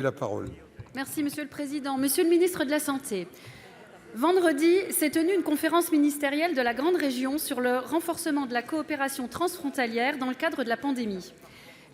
La parole. Merci Monsieur le Président. Monsieur le ministre de la Santé, vendredi s'est tenue une conférence ministérielle de la Grande Région sur le renforcement de la coopération transfrontalière dans le cadre de la pandémie.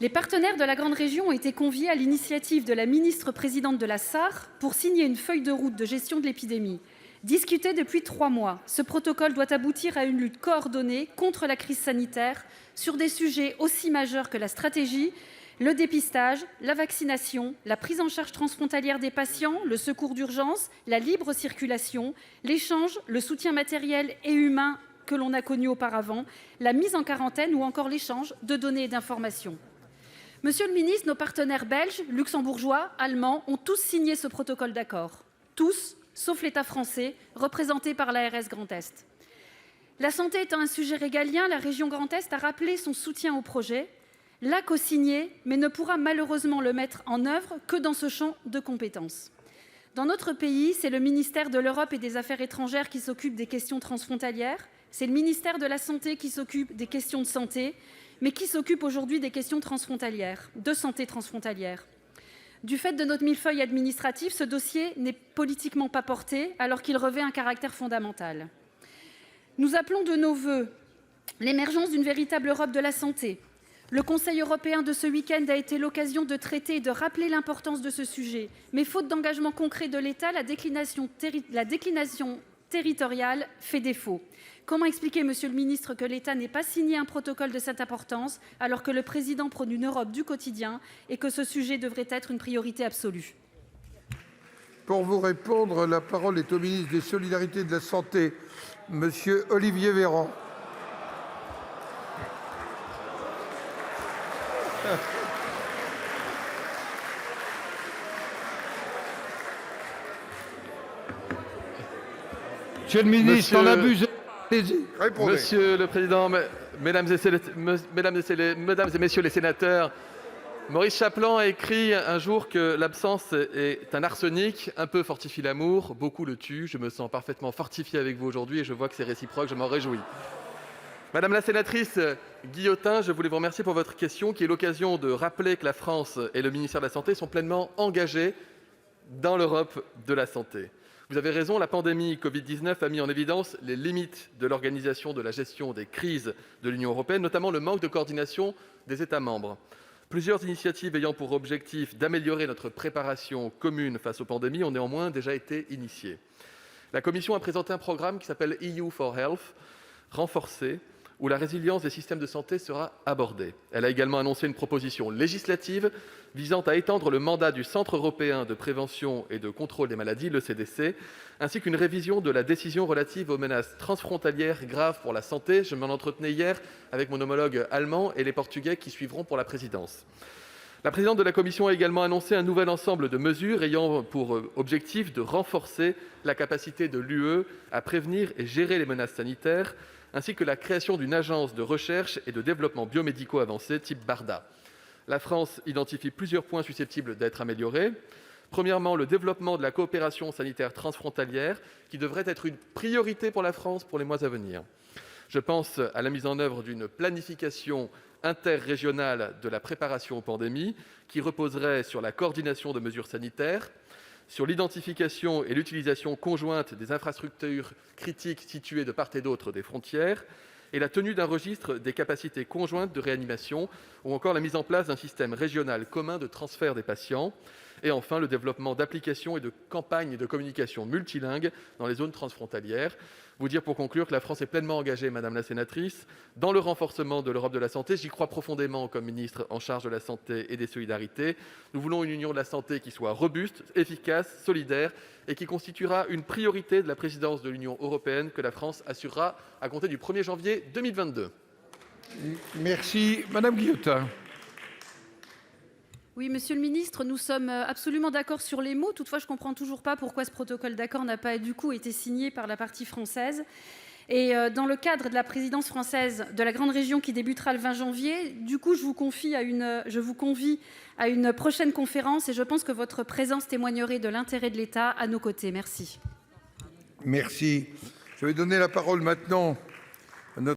Les partenaires de la Grande Région ont été conviés à l'initiative de la ministre-présidente de la Sarre pour signer une feuille de route de gestion de l'épidémie. Discuté depuis 3 mois, ce protocole doit aboutir à une lutte coordonnée contre la crise sanitaire sur des sujets aussi majeurs que la stratégie, le dépistage, la vaccination, la prise en charge transfrontalière des patients, le secours d'urgence, la libre circulation, l'échange, le soutien matériel et humain que l'on a connu auparavant, la mise en quarantaine ou encore l'échange de données et d'informations. Monsieur le ministre, nos partenaires belges, luxembourgeois, allemands ont tous signé ce protocole d'accord. Tous, sauf l'État français, représenté par l'ARS Grand Est. La santé étant un sujet régalien, la région Grand Est a rappelé son soutien au projet, l'a co-signé, mais ne pourra malheureusement le mettre en œuvre que dans ce champ de compétences. Dans notre pays, c'est le ministère de l'Europe et des Affaires étrangères qui s'occupe des questions transfrontalières, c'est le ministère de la Santé qui s'occupe des questions de santé, mais qui s'occupe aujourd'hui des questions transfrontalières, de santé transfrontalière. Du fait de notre millefeuille administratif, ce dossier n'est politiquement pas porté, alors qu'il revêt un caractère fondamental. Nous appelons de nos vœux l'émergence d'une véritable Europe de la santé. Le Conseil européen de ce week-end a été l'occasion de traiter et de rappeler l'importance de ce sujet. Mais faute d'engagement concret de l'État, la déclination territoriale fait défaut. Comment expliquer, Monsieur le ministre, que l'État n'ait pas signé un protocole de cette importance, alors que le président prône une Europe du quotidien et que ce sujet devrait être une priorité absolue? Pour vous répondre, la parole est au ministre des Solidarités et de la Santé, Monsieur Olivier Véran. Monsieur le ministre, on abuse. Répondez. Monsieur le Président, mesdames et messieurs les sénateurs, Maurice Chapelan a écrit un jour que l'absence est un arsenic, un peu fortifie l'amour, beaucoup le tue. Je me sens parfaitement fortifié avec vous aujourd'hui et je vois que c'est réciproque, je m'en réjouis. Madame la sénatrice Guillotin, je voulais vous remercier pour votre question qui est l'occasion de rappeler que la France et le ministère de la Santé sont pleinement engagés dans l'Europe de la santé. Vous avez raison, la pandémie Covid-19 a mis en évidence les limites de l'organisation de la gestion des crises de l'Union européenne, notamment le manque de coordination des États membres. Plusieurs initiatives ayant pour objectif d'améliorer notre préparation commune face aux pandémies ont néanmoins déjà été initiées. La Commission a présenté un programme qui s'appelle EU for Health, renforcé, où la résilience des systèmes de santé sera abordée. Elle a également annoncé une proposition législative visant à étendre le mandat du Centre européen de prévention et de contrôle des maladies, le CDC, ainsi qu'une révision de la décision relative aux menaces transfrontalières graves pour la santé. Je m'en entretenais hier avec mon homologue allemand et les Portugais qui suivront pour la présidence. La présidente de la Commission a également annoncé un nouvel ensemble de mesures ayant pour objectif de renforcer la capacité de l'UE à prévenir et gérer les menaces sanitaires, ainsi que la création d'une agence de recherche et de développement biomédicaux avancés type BARDA. La France identifie plusieurs points susceptibles d'être améliorés. Premièrement, le développement de la coopération sanitaire transfrontalière, qui devrait être une priorité pour la France pour les mois à venir. Je pense à la mise en œuvre d'une planification interrégionale de la préparation aux pandémies, qui reposerait sur la coordination de mesures sanitaires, sur l'identification et l'utilisation conjointe des infrastructures critiques situées de part et d'autre des frontières, et la tenue d'un registre des capacités conjointes de réanimation, ou encore la mise en place d'un système régional commun de transfert des patients, et enfin le développement d'applications et de campagnes de communication multilingues dans les zones transfrontalières. Vous dire pour conclure que la France est pleinement engagée, Madame la sénatrice, dans le renforcement de l'Europe de la santé. J'y crois profondément comme ministre en charge de la santé et des solidarités. Nous voulons une union de la santé qui soit robuste, efficace, solidaire et qui constituera une priorité de la présidence de l'Union européenne que la France assurera à compter du 1er janvier 2022. Merci. Madame Guillotin. Oui, Monsieur le ministre, nous sommes absolument d'accord sur les mots. Toutefois, je ne comprends toujours pas pourquoi ce protocole d'accord n'a pas du coup été signé par la partie française. Et dans le cadre de la présidence française de la Grande Région qui débutera le 20 janvier, du coup, je vous convie à une prochaine conférence et je pense que votre présence témoignerait de l'intérêt de l'État à nos côtés. Merci. Merci. Je vais donner la parole maintenant